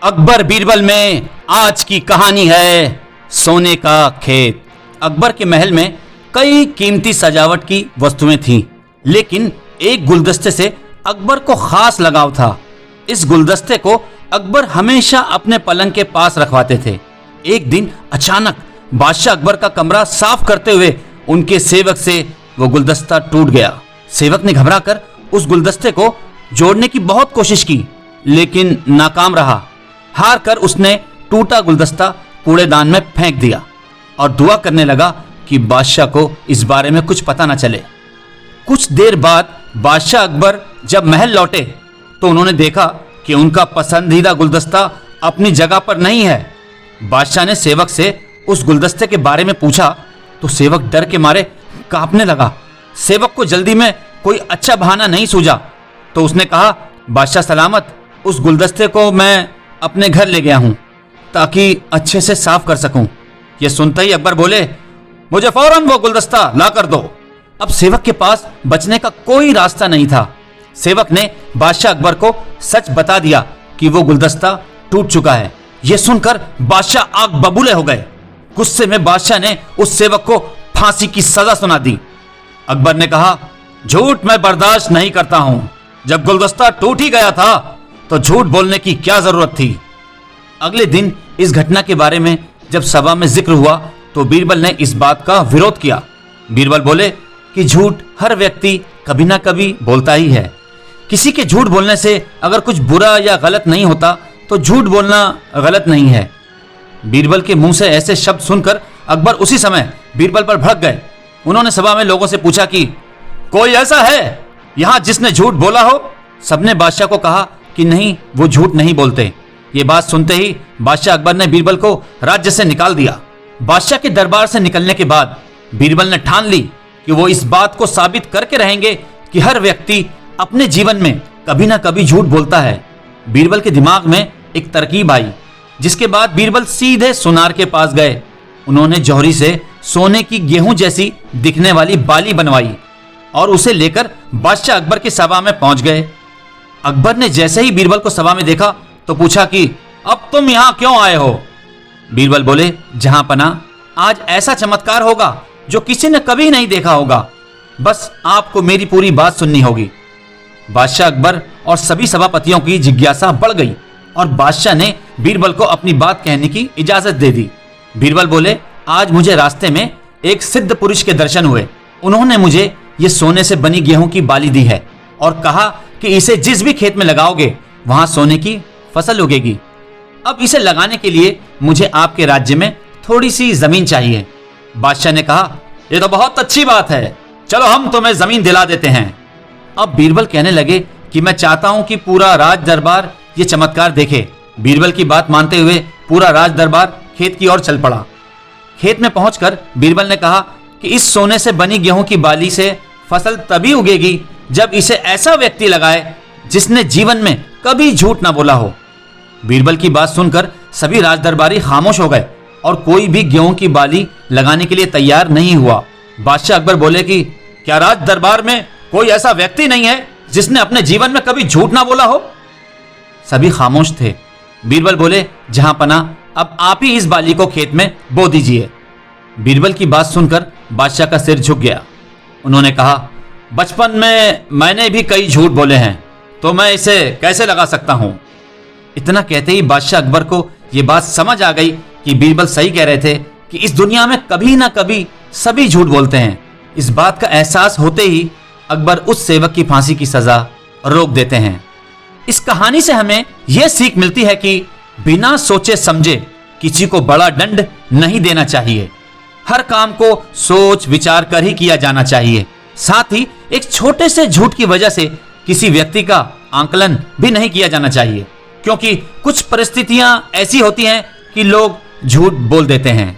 अकबर बीरबल में आज की कहानी है सोने का खेत। अकबर के महल में कई कीमती सजावट की वस्तुएं थीं, लेकिन एक गुलदस्ते से अकबर को खास लगाव था। इस गुलदस्ते को अकबर हमेशा अपने पलंग के पास रखवाते थे। एक दिन अचानक बादशाह अकबर का कमरा साफ करते हुए उनके सेवक से वो गुलदस्ता टूट गया। सेवक ने घबराकर उस गुलदस्ते को जोड़ने की बहुत कोशिश की, लेकिन नाकाम रहा। हार कर उसने टूटा गुलदस्ता कूड़ेदान में फेंक दिया और दुआ करने लगा कि बादशाह को इस बारे में कुछ पता न चले। कुछ देर बाद बादशाह अकबर जब महल लौटे तो उन्होंने देखा कि उनका पसंदीदा गुलदस्ता अपनी जगह पर नहीं है। बादशाह ने सेवक से उस गुलदस्ते के बारे में पूछा तो सेवक डर के मारे कांपने लगा। सेवक को जल्दी में कोई अच्छा बहाना नहीं सूझा तो उसने कहा, बादशाह सलामत, उस गुलदस्ते को मैं अपने घर ले गया हूं ताकि अच्छे से साफ कर सकूं। यह सुनते ही अकबर बोले, मुझे फौरन वो गुलदस्ता ला कर दो। अब सेवक के पास बचने का कोई रास्ता नहीं था। सेवक ने बादशाह अकबर को सच बता दिया कि वो गुलदस्ता टूट चुका है। यह सुनकर बादशाह आग बबूले हो गए। गुस्से में बादशाह ने उस सेवक को फांसी की सजा सुना दी। अकबर ने कहा, झूठ मैं बर्दाश्त नहीं करता हूं। जब गुलदस्ता टूट ही गया था तो झूठ बोलने की क्या जरूरत थी। अगले दिन इस घटना के बारे में जब सभा में जिक्र हुआ तो बीरबल ने इस बात का विरोध किया। बीरबल बोले कि झूठ हर व्यक्ति कभी ना कभी बोलता ही है। किसी के झूठ बोलने से अगर कुछ बुरा या गलत नहीं होता तो झूठ बोलना गलत नहीं है। बीरबल के मुंह से ऐसे शब्द सुनकर अकबर उसी समय बीरबल पर भड़क गए। उन्होंने सभा में लोगों से पूछा कि कोई ऐसा है यहां जिसने झूठ बोला हो। सबने बादशाह को कहा कि नहीं, वो झूठ नहीं बोलते। ये बात सुनते ही बादशाह अकबर ने बीरबल को राज्य से निकाल दिया। बादशाह के दरबार से निकलने के बाद बीरबल ने ठान ली कि वो इस बात को साबित करके रहेंगे कि हर व्यक्ति अपने जीवन में कभी ना कभी झूठ बोलता है। बीरबल के दिमाग में एक तरकीब आई, जिसके बाद बीरबल सीधे सुनार के पास गए। उन्होंने जौहरी से सोने की गेहूं जैसी दिखने वाली बाली बनवाई और उसे लेकर बादशाह अकबर की सभा में पहुंच गए। अकबर ने जैसे ही बीरबल को सभा में देखा तो पूछा कि अब तुम यहां क्यों आए हो। बीरबल बोले, जहां पना, आज ऐसा चमत्कार होगा जो किसी ने कभी नहीं देखा होगा। बस आपको मेरी पूरी बात सुननी होगी। बादशाह अकबर और सभी सभापतियों की जिज्ञासा बढ़ गई और बादशाह ने बीरबल को अपनी बात कहने की इजाजत दे दी। बीरबल बोले, आज मुझे रास्ते में एक सिद्ध पुरुष के दर्शन हुए। उन्होंने मुझे ये सोने से बनी गेहूं की बाली दी है और कहा कि इसे जिस भी खेत में लगाओगे वहां सोने की फसल उगेगी। अब इसे लगाने के लिए मुझे आपके राज्य में थोड़ी सी जमीन चाहिए। बादशाह ने कहा, यह तो बहुत अच्छी बात है, चलो हम तुम्हें जमीन दिला देते हैं। अब बीरबल कहने लगे कि मैं चाहता हूं कि पूरा राज दरबार ये चमत्कार देखे। बीरबल की बात मानते हुए पूरा राज दरबार खेत की ओर चल पड़ा। खेत में पहुंचकर बीरबल ने कहा कि इस सोने से बनी गेहूं की बाली से फसल तभी उगेगी जब इसे ऐसा व्यक्ति लगाए जिसने जीवन में कभी झूठ ना बोला हो। बीरबल की बात सुनकर सभी राजदरबारी खामोश हो गए और कोई भी गेहूं की बाली लगाने के लिए तैयार नहीं हुआ। बादशाह अकबर बोले कि क्या राज दरबार में कोई ऐसा व्यक्ति नहीं है जिसने अपने जीवन में कभी झूठ ना बोला हो। सभी खामोश थे। बीरबल बोले, जहां पना, अब आप ही इस बाली को खेत में बो दीजिए। बीरबल की बात सुनकर बादशाह का सिर झुक गया। उन्होंने कहा, बचपन में मैंने भी कई झूठ बोले हैं, तो मैं इसे कैसे लगा सकता हूं। इतना कहते ही बादशाह अकबर को यह बात समझ आ गई कि बीरबल सही कह रहे थे कि इस दुनिया में कभी ना कभी सभी झूठ बोलते हैं। इस बात का एहसास होते ही अकबर उस सेवक की फांसी की सजा रोक देते हैं। इस कहानी से हमें यह सीख मिलती है कि बिना सोचे समझे किसी को बड़ा दंड नहीं देना चाहिए। हर काम को सोच विचार कर ही किया जाना चाहिए। साथ ही एक छोटे से झूठ की वजह से किसी व्यक्ति का आंकलन भी नहीं किया जाना चाहिए, क्योंकि कुछ परिस्थितियां ऐसी होती हैं कि लोग झूठ बोल देते हैं।